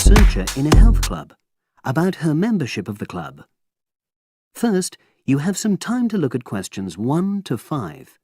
researcher in a health club, about her membership of the club. First, you have some time to look at questions 1 to 5.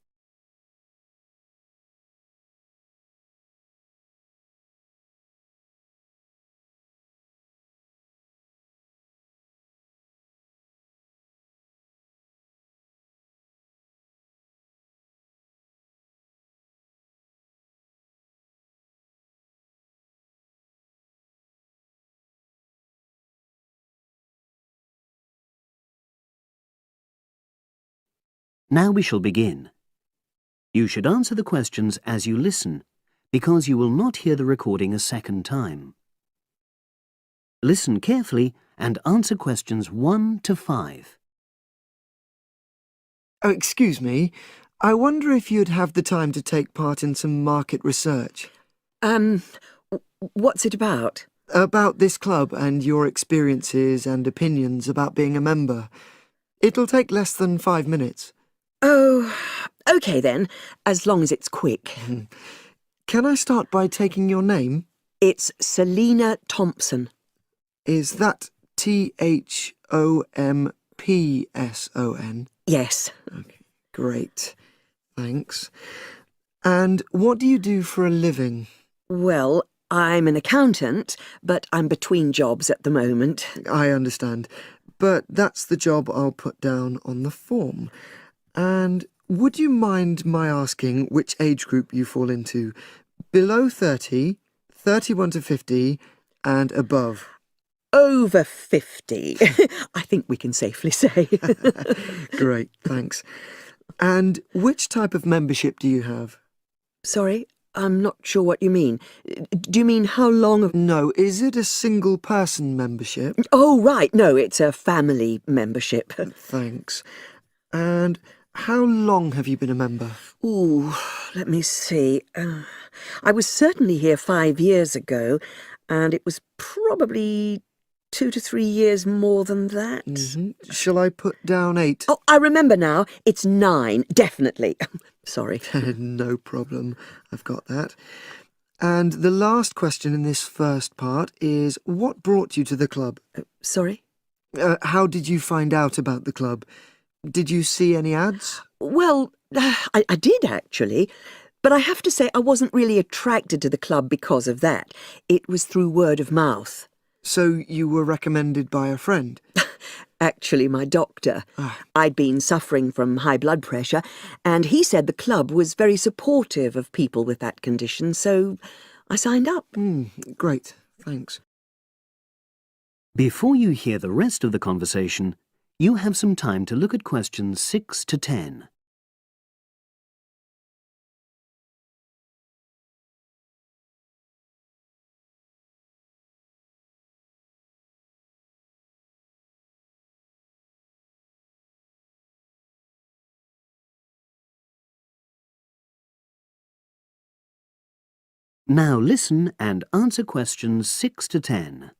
Now we shall begin. You should answer the questions as you listen, because you will not hear the recording a second time. Listen carefully and answer questions 1 to 5. Oh, excuse me. I wonder if you'd have the time to take part in some market research. What's it about? About this club and your experiences and opinions about being a member. It'll take less than 5 minutes. Oh, OK then, as long as it's quick. Can I start by taking your name? It's Selina Thompson. Is that Thompson? Yes. Okay, great. Thanks. And what do you do for a living? Well, I'm an accountant, but I'm between jobs at the moment. I understand. But that's the job I'll put down on the form. And would you mind my asking which age group you fall into? Below 30, 31 to 50, and above? Over 50, I think we can safely say. Great, thanks. And which type of membership do you have? Sorry, I'm not sure what you mean. Do you mean how long? No, is it a single-person membership? Oh, right, no, it's a family membership. Thanks. And how long have you been a member? Ooh, let me see. I was certainly here 5 years ago, and it was probably 2 to 3 years more than that. Shall I put down 8? Oh, I remember now. It's 9, definitely. Sorry. No problem. I've got that. And the last question in this first part is, what brought you to the club? Sorry? How did you find out about the club? Did you see any ads? Well, I did actually, but I have to say I wasn't really attracted to the club because of that. It was through word of mouth. So you were recommended by a friend? Actually, my doctor. I'd been suffering from high blood pressure, and he said the club was very supportive of people with that condition, so I signed up. Great, thanks. Before you hear the rest of the conversation, you have some time to look at questions 6 to 10. Now listen and answer questions 6 to 10.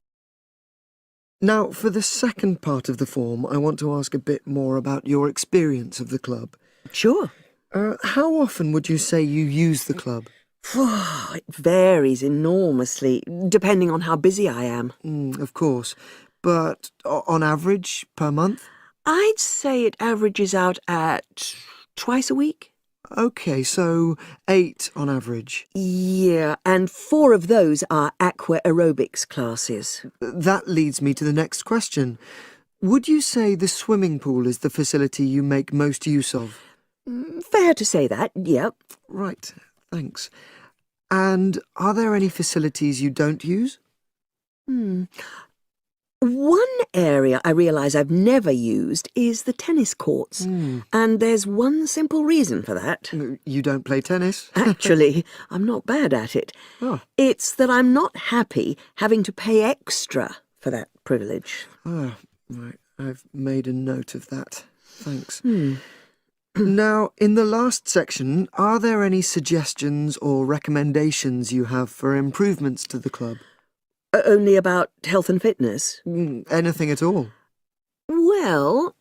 Now, for the second part of the form, I want to ask a bit more about your experience of the club. Sure. How often would you say you use the club? It varies enormously, depending on how busy I am. Of course. But on average, per month? I'd say it averages out at twice a week. OK, so 8 on average. Yeah, and 4 of those are aqua aerobics classes. That leads me to the next question. Would you say the swimming pool is the facility you make most use of? Fair to say that, yep. Right, thanks. And are there any facilities you don't use? One area I realise I've never used is the tennis courts. And there's one simple reason for that. You don't play tennis? Actually, I'm not bad at it. Oh. It's that I'm not happy having to pay extra for that privilege. Oh, right. I've made a note of that. Thanks. Now, in the last section, are there any suggestions or recommendations you have for improvements to the club? Only about health and fitness? Anything at all? Well,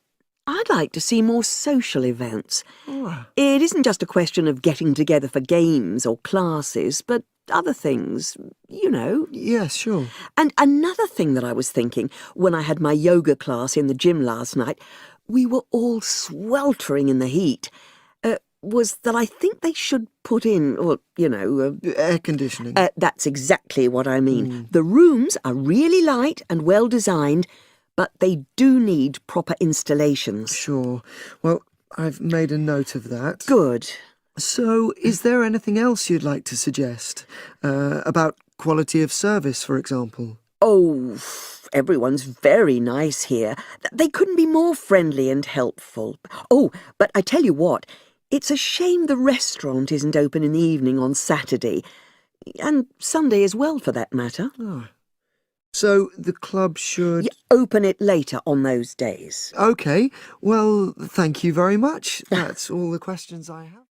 I'd like to see more social events. It isn't just a question of getting together for games or classes, but other things, you know. Yes, sure. And another thing that I was thinking when I had my yoga class in the gym last night, we were all sweltering in the heat, was that I think they should put in, well, you know... Air conditioning. That's exactly what I mean. The rooms are really light and well designed, but they do need proper installations. Sure. Well, I've made a note of that. Good. So, is there anything else you'd like to suggest? About quality of service, for example? Oh, everyone's very nice here. They couldn't be more friendly and helpful. Oh, but I tell you what, it's a shame the restaurant isn't open in the evening on Saturday, and Sunday as well, for that matter. Oh. So the club should... Open it later on those days. OK. Well, thank you very much. That's all the questions I have.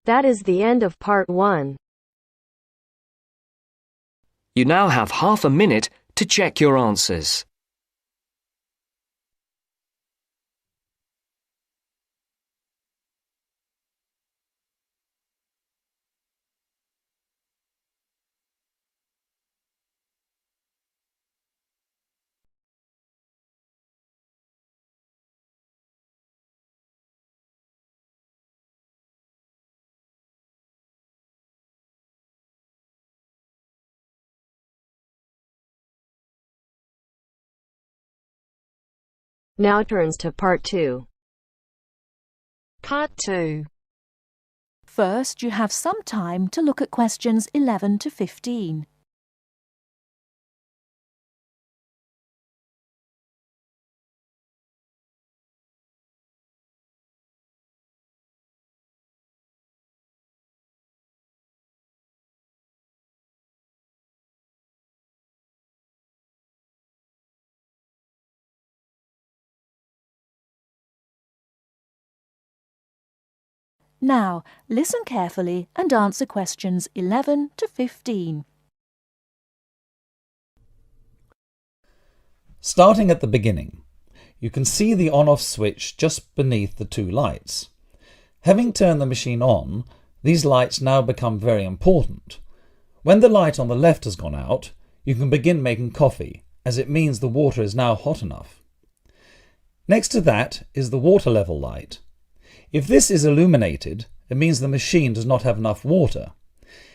That is the end of part 1. You now have half a minute to check your answers. Now turns to part 2. Part 2. First, you have some time to look at questions 11 to 15. Now, listen carefully and answer questions 11 to 15. Starting at the beginning, you can see the on-off switch just beneath the two lights. Having turned the machine on, these lights now become very important. When the light on the left has gone out, you can begin making coffee, as it means the water is now hot enough. Next to that is the water level light. If this is illuminated, it means the machine does not have enough water.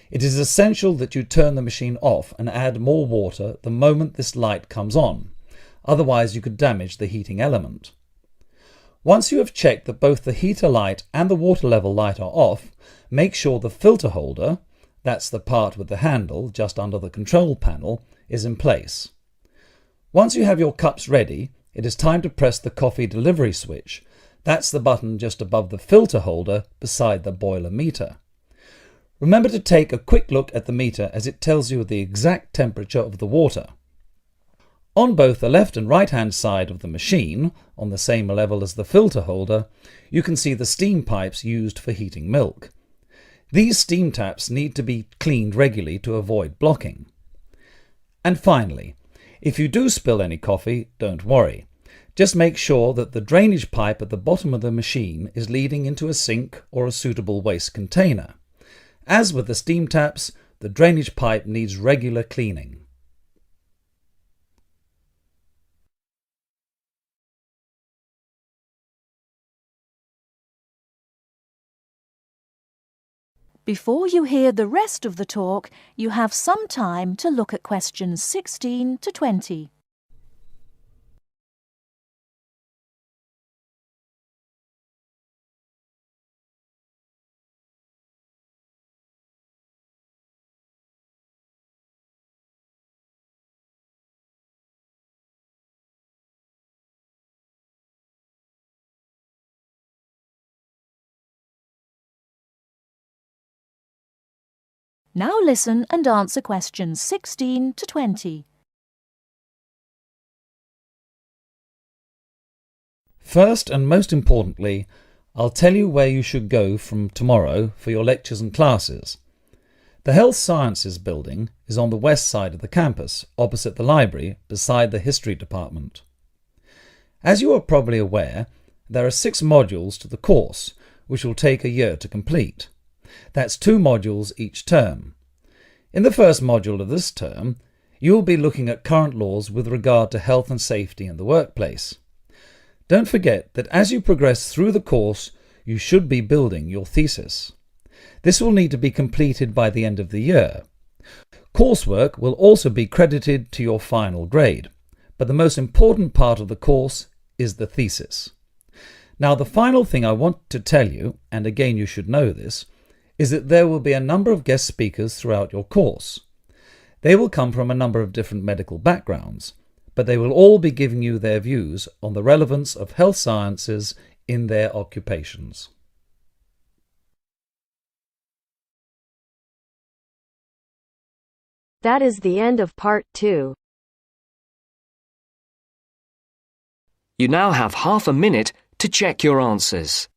It is essential that you turn the machine off and add more water the moment this light comes on, otherwise you could damage the heating element. Once you have checked that both the heater light and the water level light are off, make sure the filter holder, that's the part with the handle just under the control panel, is in place. Once you have your cups ready, it is time to press the coffee delivery switch. That's the button just above the filter holder beside the boiler meter. Remember to take a quick look at the meter as it tells you the exact temperature of the water. On both the left and right hand side of the machine, on the same level as the filter holder, you can see the steam pipes used for heating milk. These steam taps need to be cleaned regularly to avoid blocking. And finally, if you do spill any coffee, don't worry. Just make sure that the drainage pipe at the bottom of the machine is leading into a sink or a suitable waste container. As with the steam taps, the drainage pipe needs regular cleaning. Before you hear the rest of the talk, you have some time to look at questions 16 to 20. Now listen and answer questions 16 to 20. First and most importantly, I'll tell you where you should go from tomorrow for your lectures and classes. The Health Sciences building is on the west side of the campus, opposite the library, beside the History Department. As you are probably aware, there are 6 modules to the course, which will take a year to complete. That's 2 modules each term. In the first module of this term, you'll be looking at current laws with regard to health and safety in the workplace. Don't forget that as you progress through the course, you should be building your thesis. This will need to be completed by the end of the year. Coursework will also be credited to your final grade, but the most important part of the course is the thesis. Now, the final thing I want to tell you, and again you should know this, is that there will be a number of guest speakers throughout your course. They will come from a number of different medical backgrounds, but they will all be giving you their views on the relevance of health sciences in their occupations. That is the end of part 2. You now have half a minute to check your answers.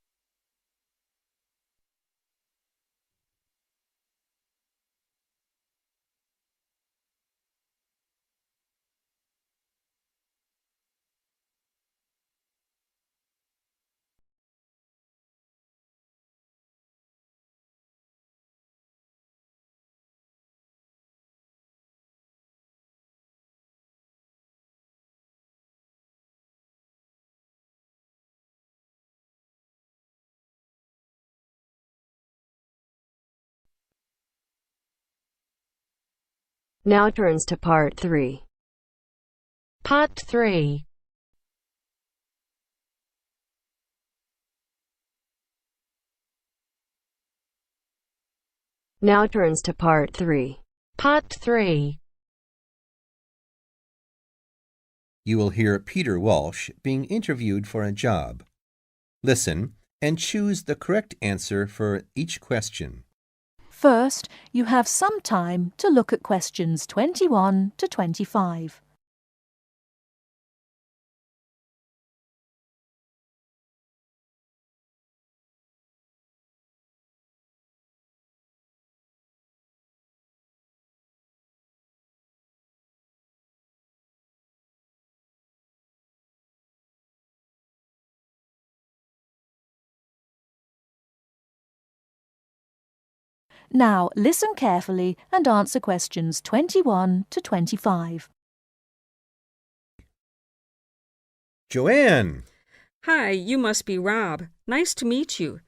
Now turns to part 3. Part 3. Now turns to part 3. Part 3. You will hear Peter Walsh being interviewed for a job. Listen and choose the correct answer for each question. First, you have some time to look at questions 21 to 25. Now, listen carefully and answer questions 21 to 25. Joanne! Hi, you must be Rob. Nice to meet you.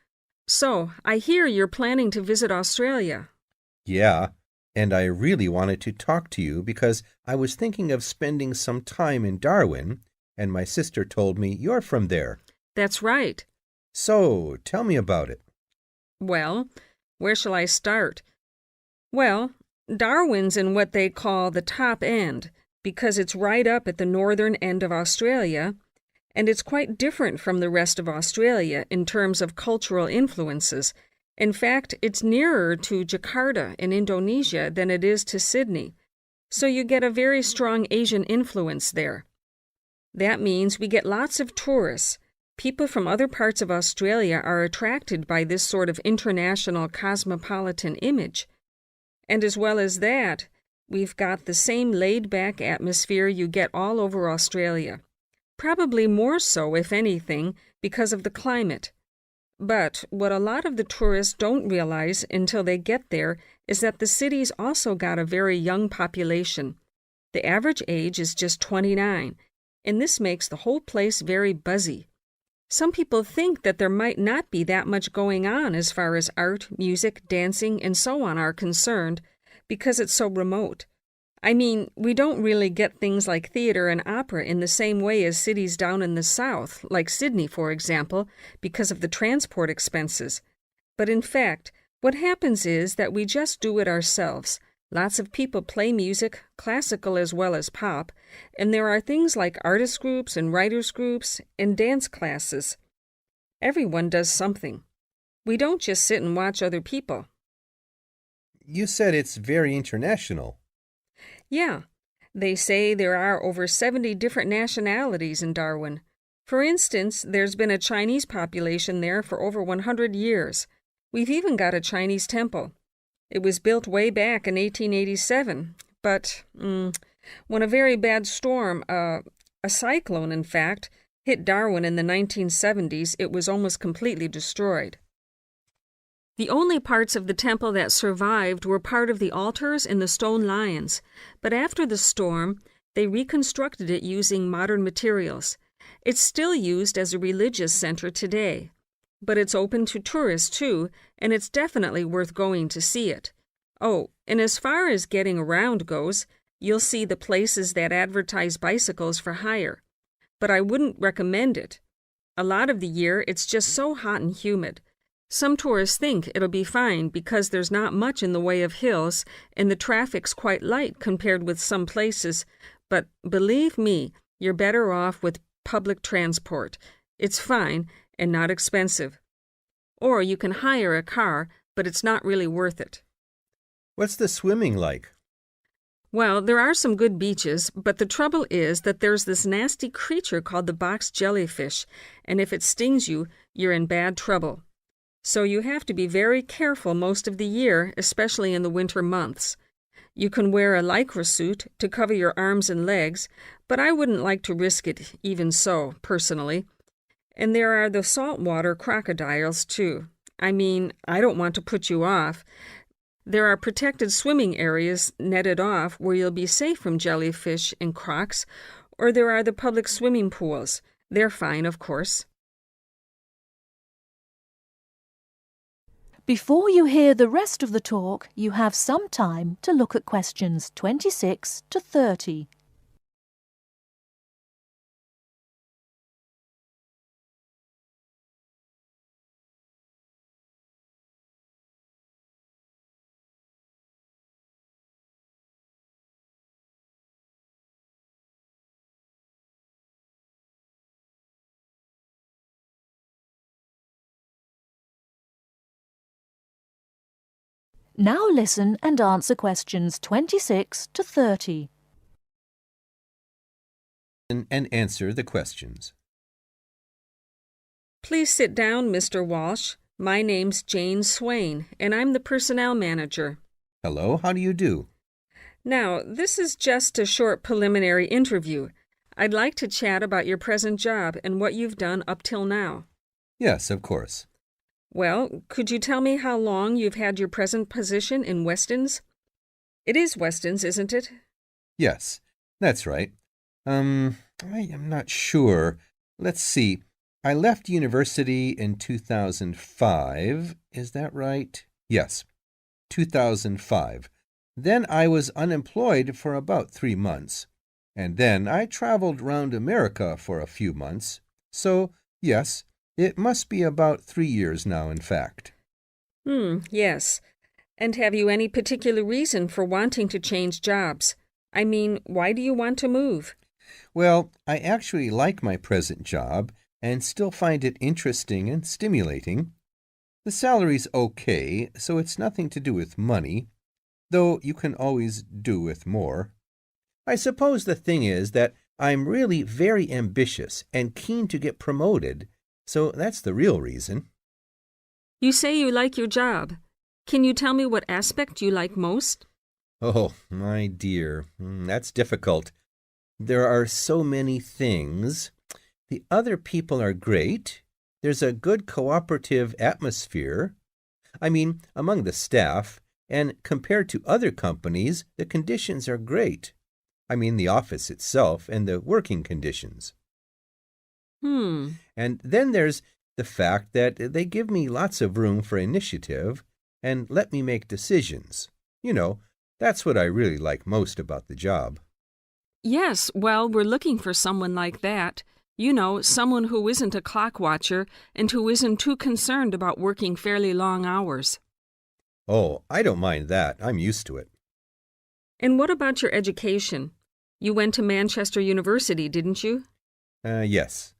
So, I hear you're planning to visit Australia. Yeah, and I really wanted to talk to you because I was thinking of spending some time in Darwin, and my sister told me you're from there. That's right. So, tell me about it. Well, where shall I start? Well, Darwin's in what they call the top end, because it's right up at the northern end of Australia, and it's quite different from the rest of Australia in terms of cultural influences. In fact, it's nearer to Jakarta in Indonesia than it is to Sydney, so you get a very strong Asian influence there. That means we get lots of tourists. People from other parts of Australia are attracted by this sort of international cosmopolitan image. And as well as that, we've got the same laid-back atmosphere you get all over Australia. Probably more so, if anything, because of the climate. But what a lot of the tourists don't realize until they get there is that the city's also got a very young population. The average age is just 29, and this makes the whole place very buzzy. Some people think that there might not be that much going on as far as art, music, dancing, and so on are concerned, because it's so remote. I mean, we don't really get things like theater and opera in the same way as cities down in the south, like Sydney, for example, because of the transport expenses. But in fact, what happens is that we just do it ourselves. Lots of people play music, classical as well as pop, and there are things like artist groups and writers groups and dance classes. Everyone does something. We don't just sit and watch other people. You said it's very international. Yeah, they say there are over 70 different nationalities in Darwin. For instance, there's been a Chinese population there for over 100 years. We've even got a Chinese temple. It was built way back in 1887, but when a very bad storm, a cyclone in fact, hit Darwin in the 1970s, it was almost completely destroyed. The only parts of the temple that survived were part of the altars and the stone lions, but after the storm, they reconstructed it using modern materials. It's still used as a religious center today, but it's open to tourists too, and it's definitely worth going to see it. Oh, and as far as getting around goes, you'll see the places that advertise bicycles for hire, but I wouldn't recommend it. A lot of the year, it's just so hot and humid. Some tourists think it'll be fine because there's not much in the way of hills and the traffic's quite light compared with some places, but believe me, you're better off with public transport. It's fine and not expensive. Or you can hire a car, but it's not really worth it. What's the swimming like? Well, there are some good beaches, but the trouble is that there's this nasty creature called the box jellyfish, and if it stings you, you're in bad trouble. So you have to be very careful most of the year, especially in the winter months. You can wear a lycra suit to cover your arms and legs, but I wouldn't like to risk it even so, personally. And there are the saltwater crocodiles, too. I mean, I don't want to put you off. There are protected swimming areas netted off where you'll be safe from jellyfish and crocs, or there are the public swimming pools. They're fine, of course. Before you hear the rest of the talk, you have some time to look at questions 26 to 30. Now listen and answer questions 26 to 30. And answer the questions. Please sit down, Mr. Walsh. My name's Jane Swain, and I'm the personnel manager. Hello, how do you do? Now, this is just a short preliminary interview. I'd like to chat about your present job and what you've done up till now. Yes, of course. Well, could you tell me how long you've had your present position in Weston's? It is Weston's, isn't it? Yes, that's right. I am not sure. Let's see. I left university in 2005. Is that right? Yes, 2005. Then I was unemployed for about 3 months. And then I traveled round America for a few months. So, yes, it must be about 3 years now, in fact. Yes. And have you any particular reason for wanting to change jobs? I mean, why do you want to move? Well, I actually like my present job and still find it interesting and stimulating. The salary's okay, so it's nothing to do with money, though you can always do with more. I suppose the thing is that I'm really very ambitious and keen to get promoted, so that's the real reason. You say you like your job. Can you tell me what aspect you like most? Oh, my dear, that's difficult. There are so many things. The other people are great. There's a good cooperative atmosphere. I mean, among the staff, and compared to other companies, the conditions are great. I mean, the office itself and the working conditions. And then there's the fact that they give me lots of room for initiative and let me make decisions. You know, that's what I really like most about the job. Yes, well, we're looking for someone like that. You know, someone who isn't a clock watcher and who isn't too concerned about working fairly long hours. Oh, I don't mind that. I'm used to it. And what about your education? You went to Manchester University, didn't you? Yes.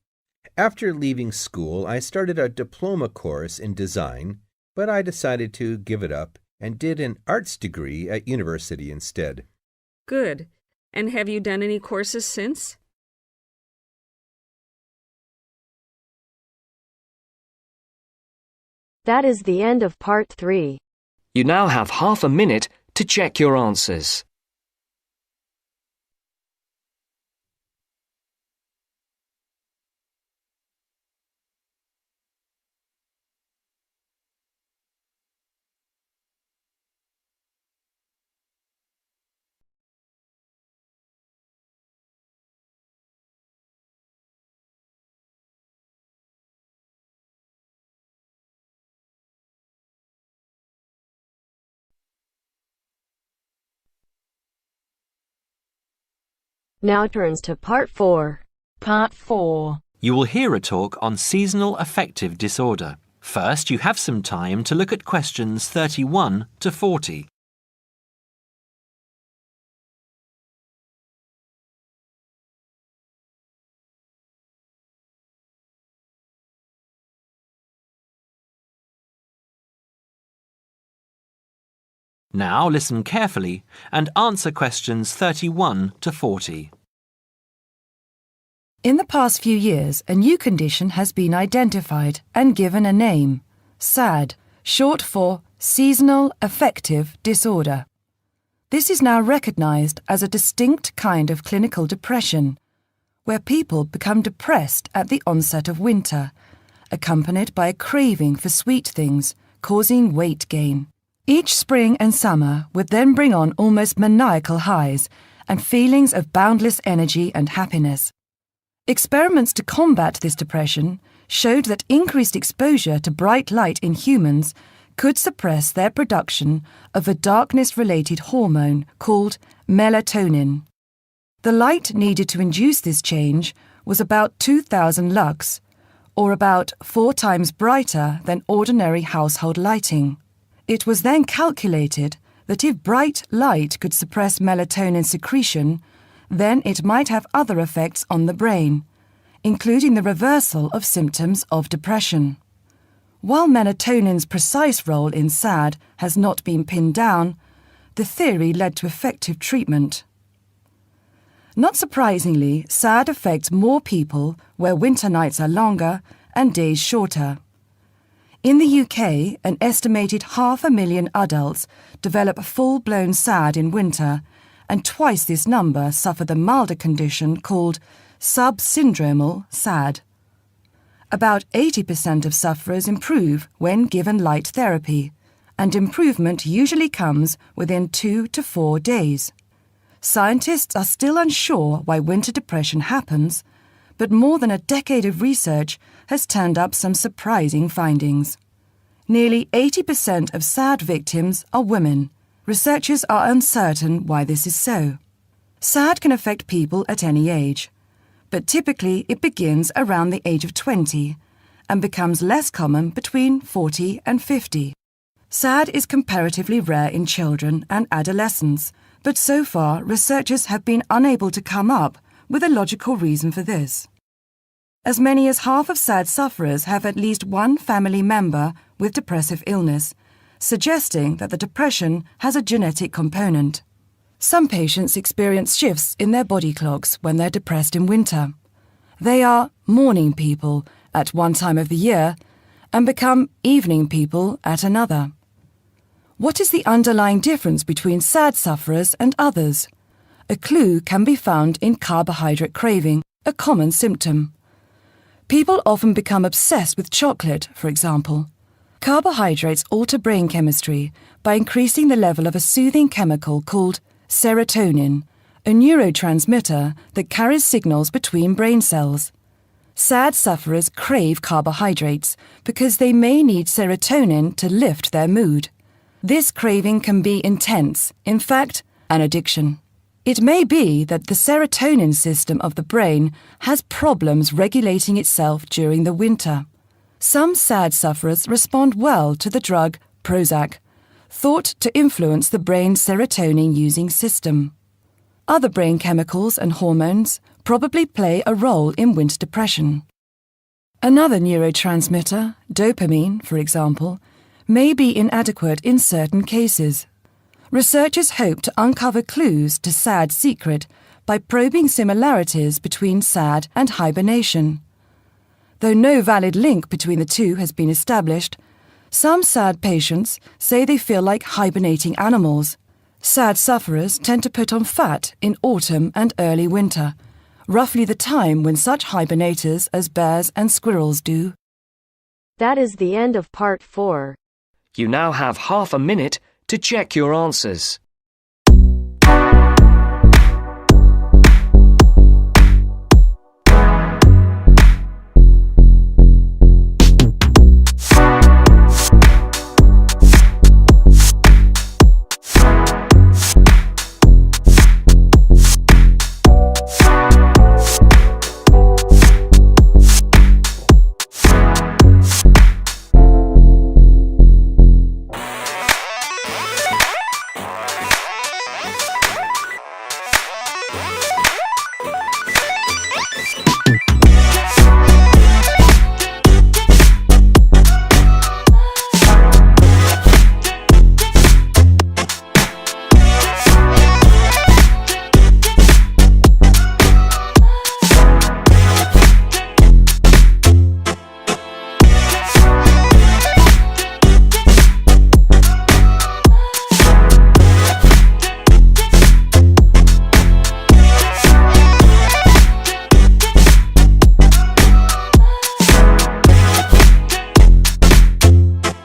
After leaving school, I started a diploma course in design, but I decided to give it up and did an arts degree at university instead. Good. And have you done any courses since? That is the end of part 3. You now have half a minute to check your answers. Now turns to Part 4. Part 4. You will hear a talk on seasonal affective disorder. First, you have some time to look at questions 31 to 40. Now listen carefully and answer questions 31 to 40. In the past few years, a new condition has been identified and given a name, SAD, short for Seasonal Affective Disorder. This is now recognized as a distinct kind of clinical depression, where people become depressed at the onset of winter, accompanied by a craving for sweet things, causing weight gain. Each spring and summer would then bring on almost maniacal highs and feelings of boundless energy and happiness. Experiments to combat this depression showed that increased exposure to bright light in humans could suppress their production of a darkness-related hormone called melatonin. The light needed to induce this change was about 2,000 lux, or about 4 times brighter than ordinary household lighting. It was then calculated that if bright light could suppress melatonin secretion, then it might have other effects on the brain, including the reversal of symptoms of depression. While melatonin's precise role in SAD has not been pinned down, the theory led to effective treatment. Not surprisingly, SAD affects more people where winter nights are longer and days shorter. In the UK, an estimated 500,000 adults develop full-blown SAD in winter, and twice this number suffer the milder condition called subsyndromal SAD. About 80% of sufferers improve when given light therapy, and improvement usually comes within 2 to 4 days. Scientists are still unsure why winter depression happens, but more than a decade of research has turned up some surprising findings. Nearly 80% of SAD victims are women. Researchers are uncertain why this is so. SAD can affect people at any age, but typically it begins around the age of 20 and becomes less common between 40 and 50. SAD is comparatively rare in children and adolescents, but so far researchers have been unable to come up with a logical reason for this. As many as half of SAD sufferers have at least one family member with depressive illness, suggesting that the depression has a genetic component. Some patients experience shifts in their body clocks when they're depressed in winter. They are morning people at one time of the year and become evening people at another. What is the underlying difference between SAD sufferers and others? A clue can be found in carbohydrate craving, a common symptom. People often become obsessed with chocolate, for example. Carbohydrates alter brain chemistry by increasing the level of a soothing chemical called serotonin, a neurotransmitter that carries signals between brain cells. SAD sufferers crave carbohydrates because they may need serotonin to lift their mood. This craving can be intense, in fact, an addiction. It may be that the serotonin system of the brain has problems regulating itself during the winter. Some SAD sufferers respond well to the drug Prozac, thought to influence the brain's serotonin-using system. Other brain chemicals and hormones probably play a role in winter depression. Another neurotransmitter, dopamine, for example, may be inadequate in certain cases. Researchers hope to uncover clues to SAD's secret by probing similarities between SAD and hibernation. Though no valid link between the two has been established, some SAD patients say they feel like hibernating animals. SAD sufferers tend to put on fat in autumn and early winter, roughly the time when such hibernators as bears and squirrels do. That is the end of Part 4. You now have half a minute to check your answers.